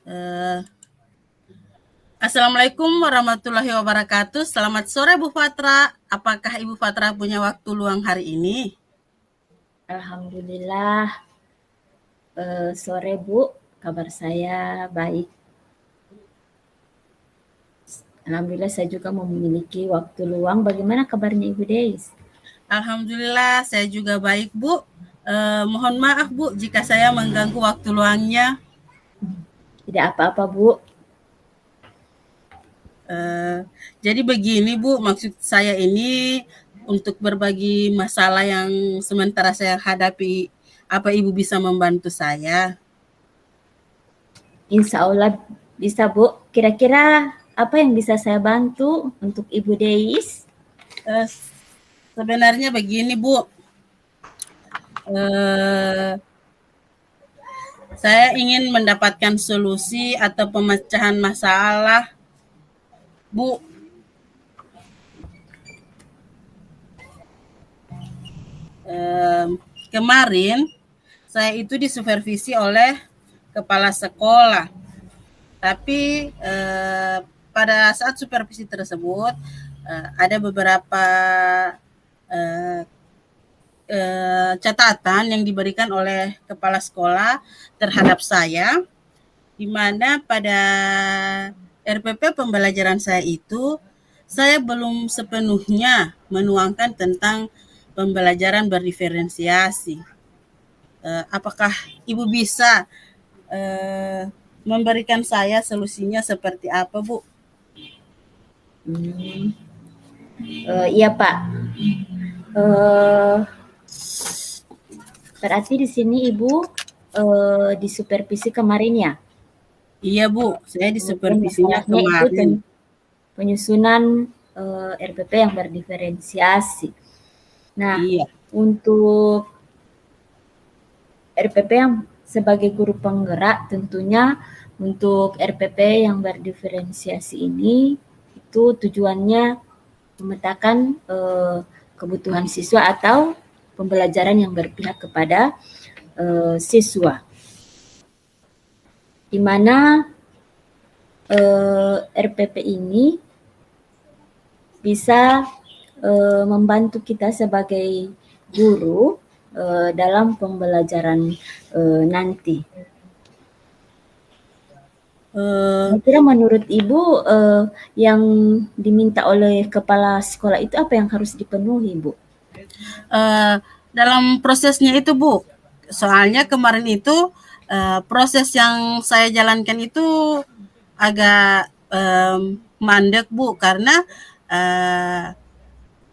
Eh, Assalamualaikum warahmatullahi wabarakatuh. Selamat sore Bu Fatra. Apakah Ibu Fatra punya waktu luang hari ini? Alhamdulillah, sore Bu, kabar saya baik. Alhamdulillah saya juga memiliki waktu luang. Bagaimana kabarnya Ibu Deis? Alhamdulillah saya juga baik Bu. Mohon maaf Bu jika saya mengganggu waktu luangnya. Tidak apa-apa Bu. Jadi begini Bu, maksud saya ini untuk berbagi masalah yang sementara saya hadapi. Apa Ibu bisa membantu saya? Insya Allah bisa Bu. Kira-kira apa yang bisa saya bantu untuk Ibu Deis? Eh, Sebenarnya begini Bu, saya ingin mendapatkan solusi atau pemecahan masalah, Bu. Kemarin saya itu disupervisi oleh kepala sekolah, tapi pada saat supervisi tersebut ada beberapa catatan yang diberikan oleh kepala sekolah terhadap saya, di mana pada RPP pembelajaran saya itu saya belum sepenuhnya menuangkan tentang pembelajaran berdiferensiasi. Apakah Ibu bisa memberikan saya solusinya seperti apa, Bu? Iya Pak. Berarti di sini Ibu disupervisi kemarin ya? Iya Bu, saya disupervisinya kemarin. Itu penyusunan RPP yang berdiferensiasi. Nah, iya. Untuk RPP yang sebagai guru penggerak, tentunya untuk RPP yang berdiferensiasi ini itu tujuannya memetakan kebutuhan siswa atau pembelajaran yang berpihak kepada siswa, di mana RPP ini bisa membantu kita sebagai guru dalam pembelajaran nanti. Kira menurut Ibu yang diminta oleh kepala sekolah itu apa yang harus dipenuhi, Bu? Dalam prosesnya itu, Bu, soalnya kemarin itu proses yang saya jalankan itu agak mandek, Bu, karena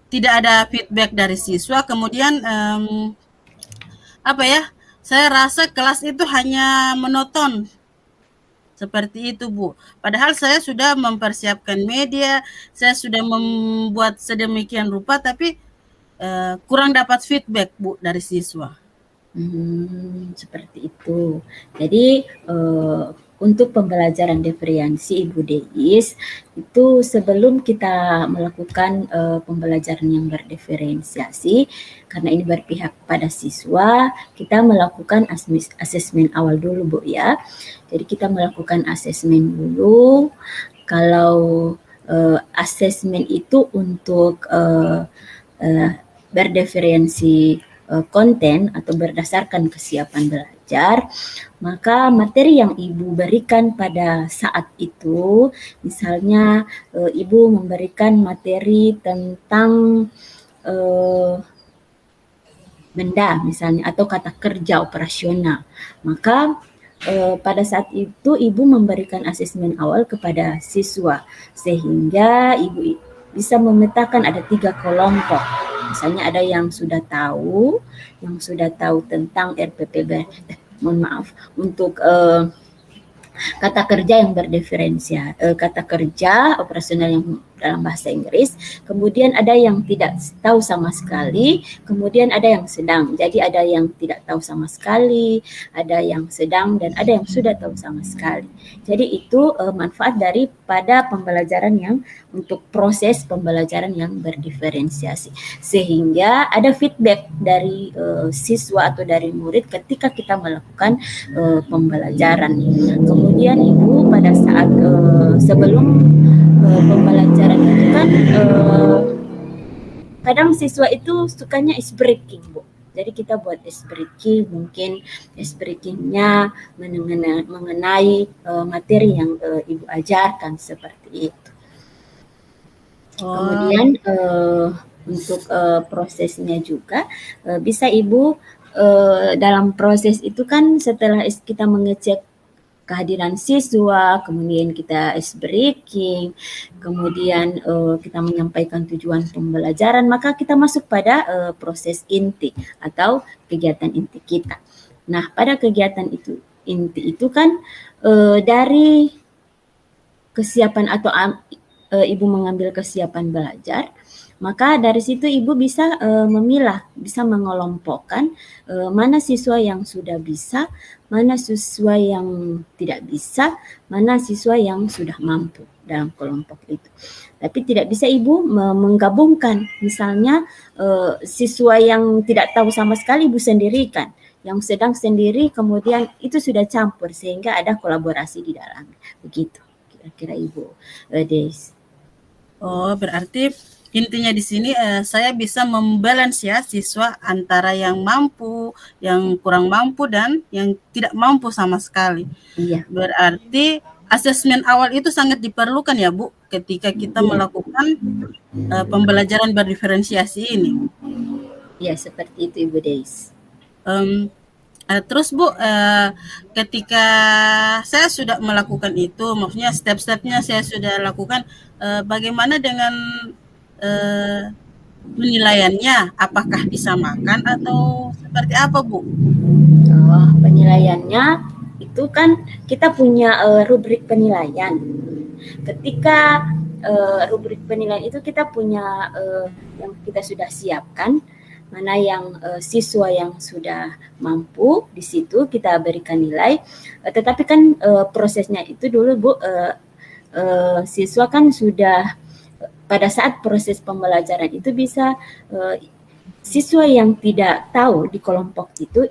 tidak ada feedback dari siswa. Kemudian saya rasa kelas itu hanya menonton. Seperti itu, Bu. Padahal saya sudah mempersiapkan media, saya sudah membuat sedemikian rupa, tapi kurang dapat feedback, Bu, dari siswa. Seperti itu. Jadi untuk pembelajaran diferensiasi Ibu Deis itu sebelum kita melakukan pembelajaran yang berdiferensiasi, karena ini berpihak pada siswa, kita melakukan asesmen awal dulu, Bu ya. Jadi kita melakukan asesmen dulu. Kalau asesmen itu untuk berdiferensi konten atau berdasarkan kesiapan belajar, maka materi yang Ibu berikan pada saat itu, misalnya Ibu memberikan materi tentang benda misalnya atau kata kerja operasional, maka pada saat itu Ibu memberikan asesmen awal kepada siswa sehingga Ibu bisa memetakan ada 3 kelompok. Misalnya ada yang sudah tahu tentang RPP, untuk kata kerja yang berdiferensiasi, kata kerja operasional yang dalam bahasa Inggris, kemudian ada yang tidak tahu sama sekali, kemudian ada yang sedang. Jadi ada yang tidak tahu sama sekali, ada yang sedang, dan ada yang sudah tahu sama sekali. Jadi itu manfaat daripada pembelajaran yang untuk proses pembelajaran yang berdiferensiasi, sehingga ada feedback dari siswa atau dari murid ketika kita melakukan pembelajaran. Kemudian Ibu pada saat sebelum pembelajaran itu kan kadang siswa itu sukanya ice breaking, Bu. Jadi kita buat ice breaking, mungkin ice breakingnya mengenai materi yang Ibu ajarkan seperti itu. Kemudian untuk prosesnya juga bisa Ibu dalam proses itu kan setelah kita mengecek kehadiran siswa, kemudian kita ice breaking, kemudian kita menyampaikan tujuan pembelajaran, maka kita masuk pada proses inti atau kegiatan inti kita. Nah, pada kegiatan itu inti itu kan dari kesiapan atau Ibu mengambil kesiapan belajar, maka dari situ Ibu bisa memilah, bisa mengelompokkan mana siswa yang sudah bisa, mana siswa yang tidak bisa, mana siswa yang sudah mampu dalam kelompok itu. Tapi tidak bisa Ibu menggabungkan, misalnya siswa yang tidak tahu sama sekali Ibu sendirikan, yang sedang sendiri, kemudian itu sudah campur sehingga ada kolaborasi di dalamnya. Begitu kira-kira Ibu Des. Oh, berarti intinya di sini saya bisa membalance ya siswa antara yang mampu, yang kurang mampu, dan yang tidak mampu sama sekali. Iya. Berarti asesmen awal itu sangat diperlukan ya Bu ketika kita melakukan pembelajaran berdiferensiasi ini. Ya, seperti itu Ibu Deis. Terus Bu, ketika saya sudah melakukan itu, maksudnya step-stepnya saya sudah lakukan, bagaimana dengan penilaiannya? Apakah disamakan atau seperti apa Bu? Penilaiannya itu kan kita punya rubrik penilaian. Ketika rubrik penilaian itu kita punya yang kita sudah siapkan, mana yang siswa yang sudah mampu, di situ kita berikan nilai. Tetapi kan prosesnya itu dulu Bu, siswa kan sudah pada saat proses pembelajaran itu bisa siswa yang tidak tahu di kelompok itu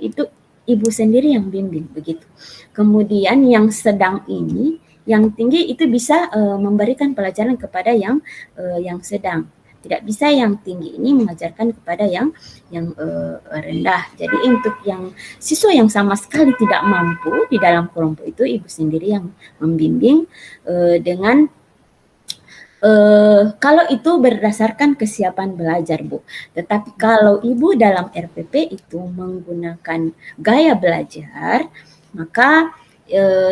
Ibu sendiri yang bimbing begitu. Kemudian yang sedang ini, yang tinggi itu bisa memberikan pelajaran kepada yang sedang. Tidak bisa yang tinggi ini mengajarkan kepada yang rendah. Jadi untuk yang siswa yang sama sekali tidak mampu di dalam kelompok itu Ibu sendiri yang membimbing dengan kalau itu berdasarkan kesiapan belajar Bu. Tetapi kalau Ibu dalam RPP itu menggunakan gaya belajar, maka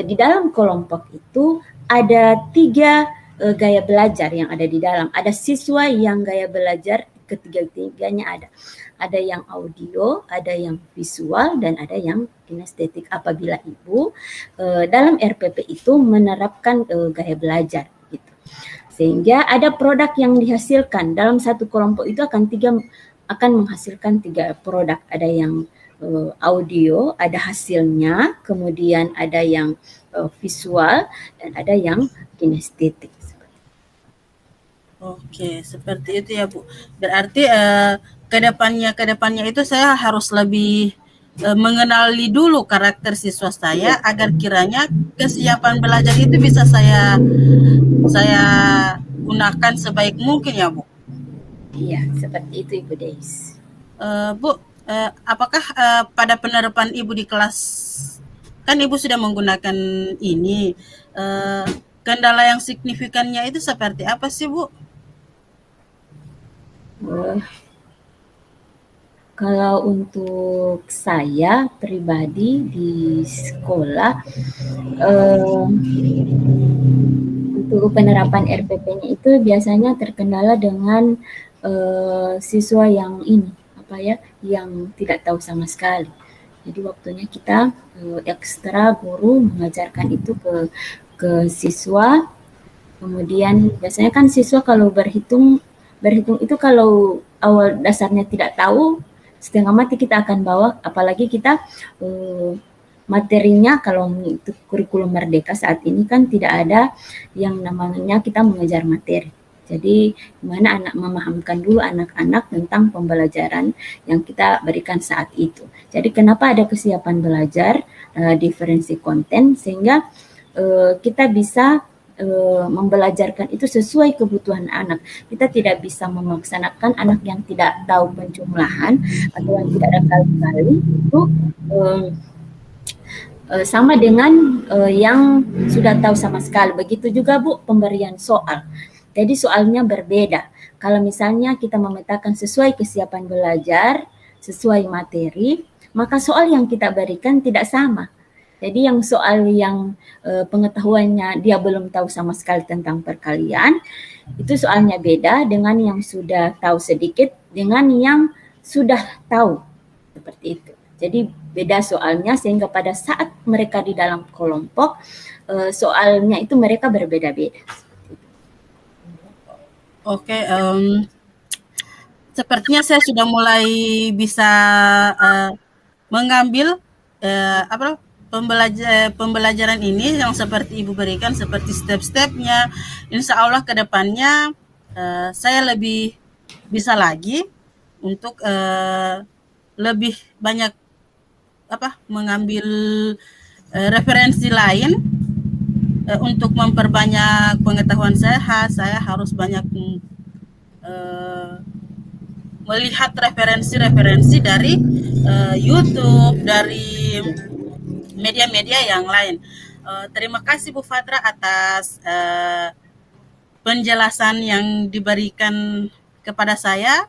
di dalam kelompok itu ada 3 gaya belajar yang ada di dalam. Ada siswa yang gaya belajar ketiga-tiganya ada. Ada yang audio, ada yang visual, dan ada yang kinestetik. Apabila Ibu dalam RPP itu menerapkan gaya belajar gitu. Sehingga ada produk yang dihasilkan dalam satu kelompok itu akan menghasilkan 3 produk. Ada yang audio, ada hasilnya, kemudian ada yang visual, dan ada yang kinestetik. Oke, seperti itu ya Bu. Berarti kedepannya itu saya harus lebih mengenali dulu karakter siswa saya agar kiranya kesiapan belajar itu bisa saya gunakan sebaik mungkin ya Bu. Iya, seperti itu Ibu Deis. Bu, apakah pada penerapan Ibu di kelas, kan Ibu sudah menggunakan ini, kendala yang signifikannya itu seperti apa sih Bu? Kalau untuk saya pribadi di sekolah, untuk penerapan RPP-nya itu biasanya terkendala dengan siswa yang yang tidak tahu sama sekali. Jadi waktunya kita ekstra guru mengajarkan itu ke siswa Kemudian biasanya kan siswa kalau berhitung itu kalau awal dasarnya tidak tahu, setengah mati kita akan bawa, apalagi kita materinya kalau itu kurikulum merdeka saat ini kan tidak ada yang namanya kita mengejar materi. Jadi gimana anak memahamkan dulu anak-anak tentang pembelajaran yang kita berikan saat itu. Jadi kenapa ada kesiapan belajar, diferensi konten sehingga kita bisa membelajarkan itu sesuai kebutuhan anak. Kita tidak bisa memaksanakan anak yang tidak tahu penjumlahan atau yang tidak ada kali-kali itu sama dengan yang sudah tahu sama sekali. Begitu juga Bu pemberian soal. Jadi soalnya berbeda. Kalau misalnya kita memetakan sesuai kesiapan belajar, sesuai materi, maka soal yang kita berikan tidak sama. Jadi yang soal yang pengetahuannya dia belum tahu sama sekali tentang perkalian, itu soalnya beda dengan yang sudah tahu sedikit dengan yang sudah tahu, seperti itu. Jadi beda soalnya sehingga pada saat mereka di dalam kelompok soalnya itu mereka berbeda-beda. Oke, sepertinya saya sudah mulai bisa mengambil pembelajaran ini yang seperti Ibu berikan, seperti step-stepnya. Insya Allah ke depannya saya lebih bisa lagi untuk lebih banyak mengambil referensi lain untuk memperbanyak pengetahuan saya harus banyak melihat referensi-referensi dari YouTube, dari media-media yang lain. Terima kasih Bu Fatra atas penjelasan yang diberikan kepada saya.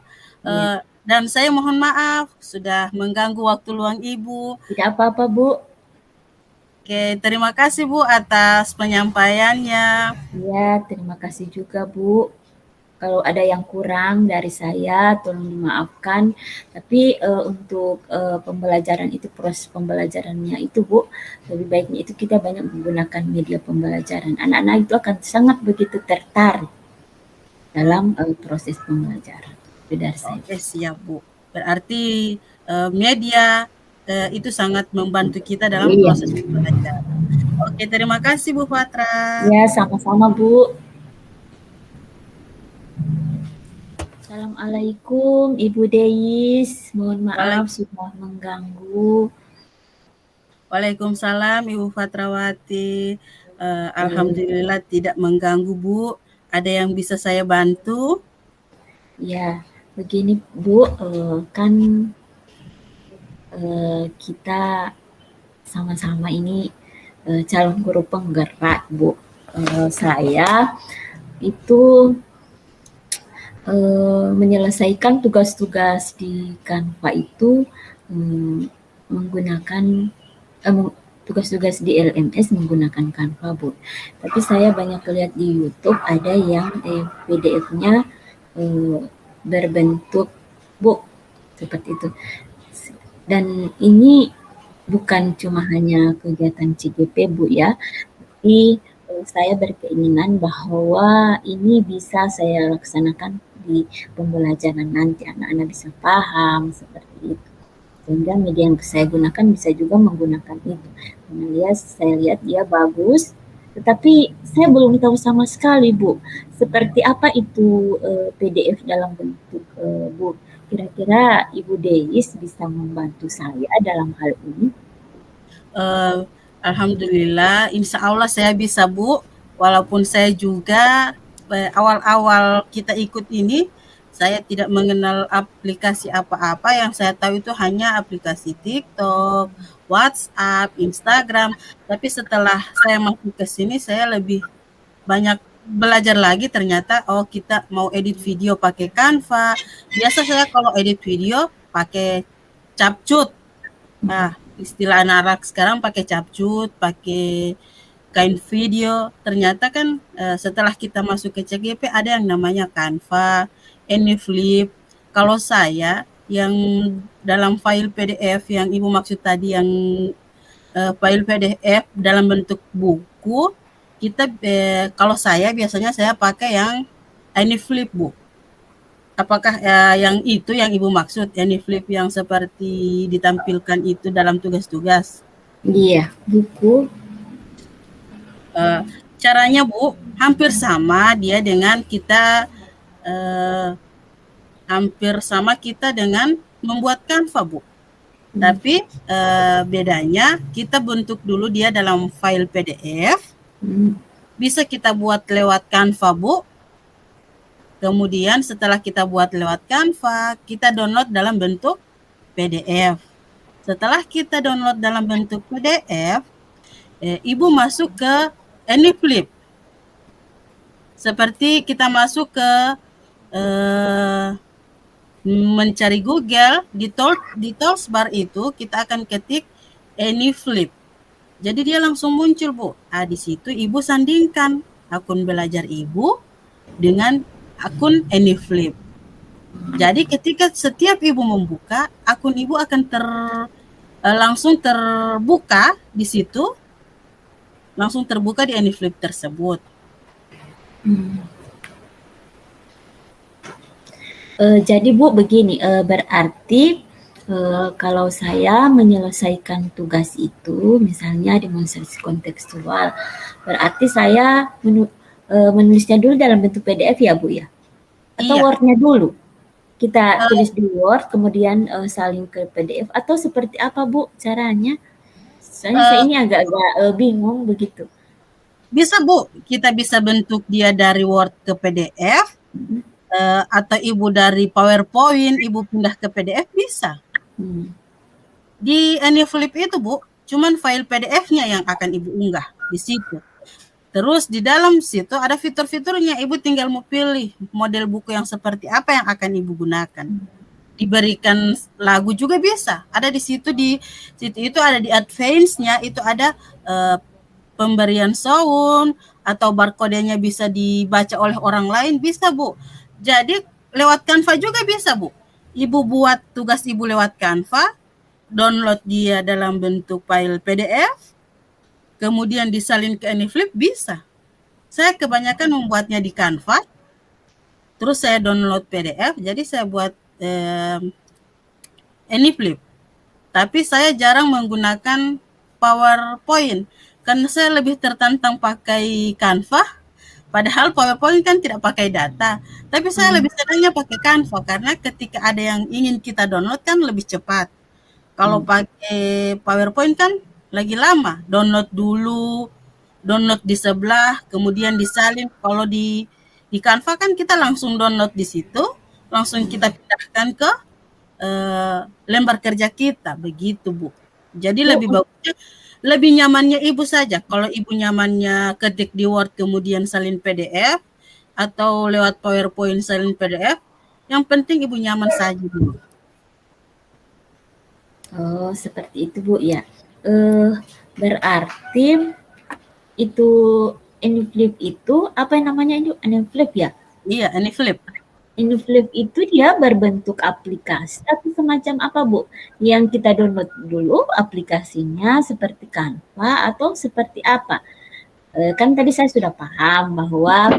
Dan saya mohon maaf sudah mengganggu waktu luang Ibu. Tidak apa-apa Bu. Oke, terima kasih Bu atas penyampaiannya. Ya, terima kasih juga Bu. Kalau ada yang kurang dari saya, tolong dimaafkan. Tapi untuk pembelajaran itu, proses pembelajarannya itu Bu, lebih baiknya itu kita banyak menggunakan media pembelajaran. Anak-anak itu akan sangat begitu tertarik dalam proses pembelajaran. Dari saya. Oke, siap Bu. Berarti media itu sangat membantu kita dalam proses pembelajaran. Oke, terima kasih Bu Fatra. Ya, sama-sama Bu. Assalamualaikum Ibu Deis, mohon maaf sudah mengganggu. Waalaikumsalam Ibu Fatrawati. Alhamdulillah tidak mengganggu Bu. Ada yang bisa saya bantu? Ya, begini Bu, kan kita sama-sama ini calon guru penggerak Bu. Saya itu menyelesaikan tugas-tugas di Canva itu menggunakan tugas-tugas di LMS menggunakan Canva Bu. Tapi saya banyak lihat di YouTube ada yang PDF-nya berbentuk book seperti itu. Dan ini bukan cuma hanya kegiatan CGP Bu ya, tapi saya berkeinginan bahwa ini bisa saya laksanakan di pembelajaran nanti, anak-anak bisa paham seperti itu. Sehingga media yang saya gunakan bisa juga menggunakan itu. Karena saya lihat dia bagus, tetapi saya belum tahu sama sekali Bu, seperti apa itu PDF dalam bentuk Bu. Kira-kira Ibu Deis bisa membantu saya dalam hal ini? Alhamdulillah, insya Allah saya bisa Bu. Walaupun saya juga awal-awal kita ikut ini, saya tidak mengenal aplikasi apa-apa. Yang saya tahu itu hanya aplikasi TikTok, WhatsApp, Instagram. Tapi setelah saya masuk ke sini, saya lebih banyak belajar lagi. Ternyata kita mau edit video pakai Canva. Biasa saya kalau edit video pakai CapCut. Nah, istilah anak-anak sekarang pakai CapCut, pakai kain video. Ternyata kan setelah kita masuk ke CGP ada yang namanya Canva, Anyflip. Kalau saya yang dalam file PDF yang Ibu maksud tadi, yang file PDF dalam bentuk buku, kita kalau saya biasanya saya pakai yang AnyFlip, Bu. Apakah yang itu yang Ibu maksud, AnyFlip yang seperti ditampilkan itu dalam tugas-tugas? Iya, buku. Caranya, Bu, hampir sama dia dengan kita hampir sama kita dengan membuat Canva, Bu. Tapi bedanya kita bentuk dulu dia dalam file PDF. Bisa kita buat lewat Canva, Bu. Kemudian setelah kita buat lewat Canva, kita download dalam bentuk PDF. Setelah kita download dalam bentuk PDF, Ibu masuk ke AnyFlip. Seperti kita masuk ke mencari Google, di toolbar itu kita akan ketik AnyFlip. Jadi dia langsung muncul, Bu. Di situ Ibu sandingkan akun belajar Ibu dengan akun AnyFlip. Jadi ketika setiap Ibu membuka, akun Ibu akan langsung terbuka di situ, langsung terbuka di AnyFlip tersebut. Jadi Bu begini, berarti kalau saya menyelesaikan tugas itu, misalnya demonstrasi kontekstual, berarti saya menulisnya dulu dalam bentuk PDF ya Bu ya? Atau Iya. Word-nya dulu? Kita tulis di Word, kemudian salin ke PDF, atau seperti apa Bu caranya? Soalnya saya ini agak-agak bingung begitu. Bisa, Bu, kita bisa bentuk dia dari Word ke PDF, atau Ibu dari PowerPoint, Ibu pindah ke PDF, bisa. Di AnyFlip itu, Bu, cuman file PDF-nya yang akan Ibu unggah di situ. Terus di dalam situ ada fitur-fiturnya, Ibu tinggal mau pilih model buku yang seperti apa yang akan Ibu gunakan. Diberikan lagu juga bisa. Ada di situ itu ada di advance-nya, itu ada pemberian sound atau barcode-nya bisa dibaca oleh orang lain, bisa, Bu. Jadi lewat Canva juga bisa, Bu. Ibu buat tugas Ibu lewat Canva, download dia dalam bentuk file PDF, kemudian disalin ke AnyFlip, bisa. Saya kebanyakan membuatnya di Canva, terus saya download PDF, jadi saya buat AnyFlip. Tapi saya jarang menggunakan PowerPoint, karena saya lebih tertantang pakai Canva, padahal PowerPoint kan tidak pakai data. Tapi saya lebih senangnya pakai Canva, karena ketika ada yang ingin kita download kan lebih cepat. Kalau pakai PowerPoint kan lagi lama, download dulu, download di sebelah, kemudian disalin. Kalau di Canva kan kita langsung download di situ, langsung kita pindahkan ke lembar kerja kita, begitu, Bu. Jadi lebih bagusnya, lebih nyamannya Ibu saja. Kalau Ibu nyamannya ketik di Word kemudian salin PDF, atau lewat PowerPoint salin PDF, yang penting Ibu nyaman saja, Bu. Oh, seperti itu, Bu, ya. Berarti itu AnyFlip itu apa yang namanya itu? AnyFlip ya? Iya, AnyFlip. AnyFlip itu dia berbentuk aplikasi atau semacam apa, Bu? Yang kita download dulu aplikasinya seperti Canva atau seperti apa? Kan tadi saya sudah paham bahwa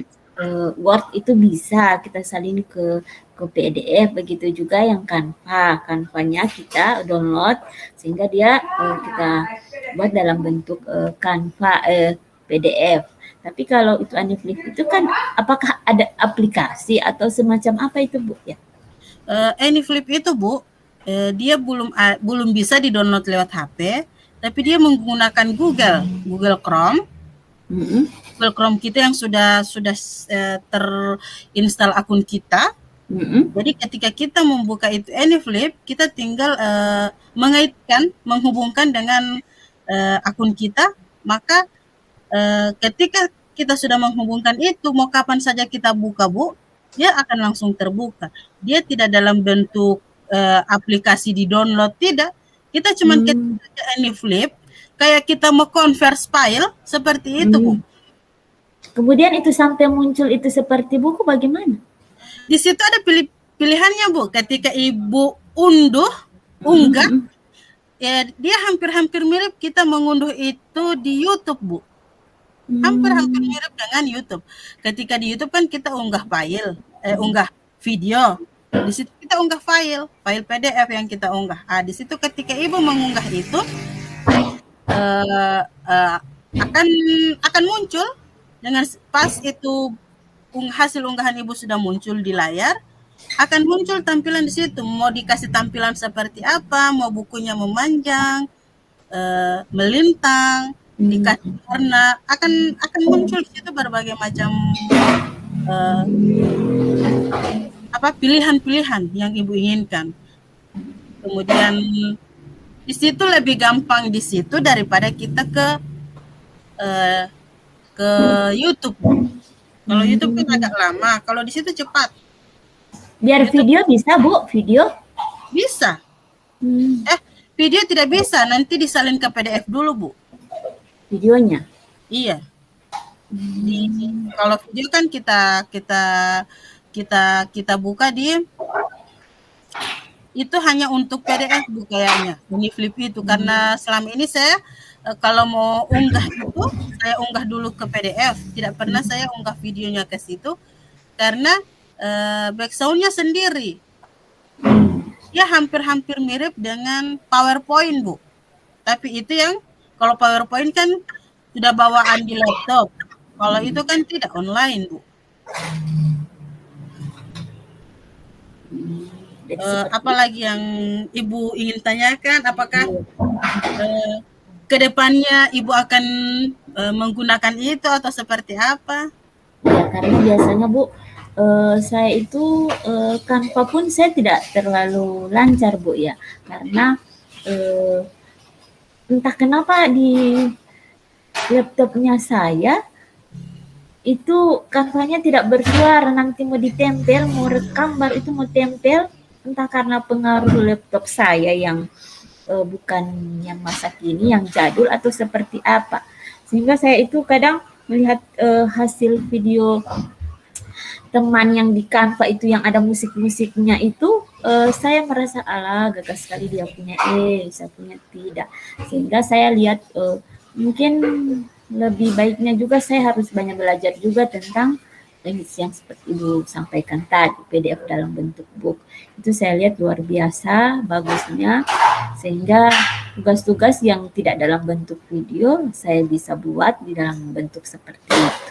Word itu bisa kita salin ke PDF, begitu juga yang Canva. Canva-nya kita download sehingga dia kita buat dalam bentuk Canva PDF. Tapi kalau itu AnyFlip itu kan apakah ada aplikasi atau semacam apa itu, Bu ya? AnyFlip itu, Bu, dia belum bisa di-download lewat HP, tapi dia menggunakan Google Chrome. Google Chrome kita yang sudah terinstall akun kita. Jadi ketika kita membuka itu AnyFlip, kita tinggal menghubungkan dengan akun kita, maka ketika kita sudah menghubungkan itu, mau kapan saja kita buka, Bu, dia akan langsung terbuka. Dia tidak dalam bentuk aplikasi di download, tidak. Kita cuma ketik AnyFlip, kayak kita mau convert file, seperti itu, Bu. Kemudian itu sampai muncul itu seperti buku bagaimana? Di situ ada pilihannya, Bu. Ketika Ibu unggah, ya dia hampir-hampir mirip kita mengunduh itu di YouTube, Bu. Hampir-hampir Hmm. mirip dengan YouTube. Ketika di YouTube kan kita unggah file, unggah video. Di situ kita unggah file PDF yang kita unggah. Di situ ketika Ibu mengunggah itu, eh, eh, akan akan muncul dengan pas itu hasil unggahan Ibu sudah muncul di layar, akan muncul tampilan di situ. Mau dikasih tampilan seperti apa, mau bukunya memanjang, melintang, Hmm. dikasih warna, akan muncul di situ berbagai macam eh, pilihan-pilihan yang Ibu inginkan. Kemudian di situ lebih gampang di situ daripada kita eh, ke YouTube. Kalau YouTube kan Hmm. agak lama, kalau di situ cepat. Biar YouTube video bisa, Bu? Video? bisa. Hmm. Video tidak bisa, nanti disalin ke PDF dulu, Bu. Videonya? Iya. Di Hmm. kalau video kan kita kita kita kita buka itu hanya untuk PDF, Bu, kayaknya. Uniflip itu karena selama ini saya kalau mau unggah itu saya unggah dulu ke PDF, tidak pernah saya unggah videonya ke situ karena backsound-nya sendiri. Ya hampir-hampir mirip dengan PowerPoint, Bu. Tapi itu yang kalau PowerPoint kan sudah bawaan di laptop. Kalau itu kan tidak online, Bu. Jadi seperti Apalagi yang Ibu ingin tanyakan? Apakah itu. ke depannya Ibu akan menggunakan itu atau seperti apa? Ya, karena biasanya Bu, saya itu Canva pun saya tidak terlalu lancar Bu ya, karena eh, entah kenapa di laptopnya saya itu kanvanya tidak bersuara, nanti mau ditempel, mau rekam, baru itu mau tempel, entah karena pengaruh laptop saya yang bukan yang masa kini, yang jadul atau seperti apa. Sehingga saya itu kadang melihat hasil video teman yang di Canva itu yang ada musik-musiknya itu, saya merasa ala gagah sekali dia punya, saya punya tidak. Sehingga saya lihat mungkin lebih baiknya juga saya harus banyak belajar juga tentang yang seperti Ibu sampaikan tadi, PDF dalam bentuk book. Itu saya lihat luar biasa bagusnya, sehingga tugas-tugas yang tidak dalam bentuk video saya bisa buat di dalam bentuk seperti itu.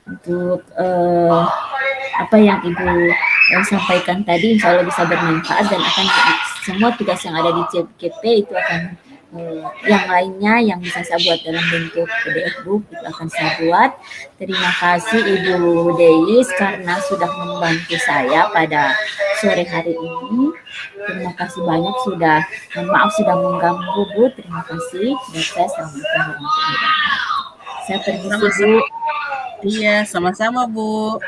Untuk apa yang Ibu sampaikan tadi insya Allah bisa bermanfaat dan akan semua tugas yang ada di CPKP itu akan yang lainnya yang bisa saya buat dalam bentuk PDF book itu akan saya buat. Terima kasih Ibu Deis karena sudah membantu saya pada sore hari ini. Terima kasih banyak sudah, maaf sudah mengganggu Bu. Terima kasih. Dan saya assalamualaikum warahmatullahi wabarakatuh. Saya permisi Bu. Iya, sama-sama, Bu.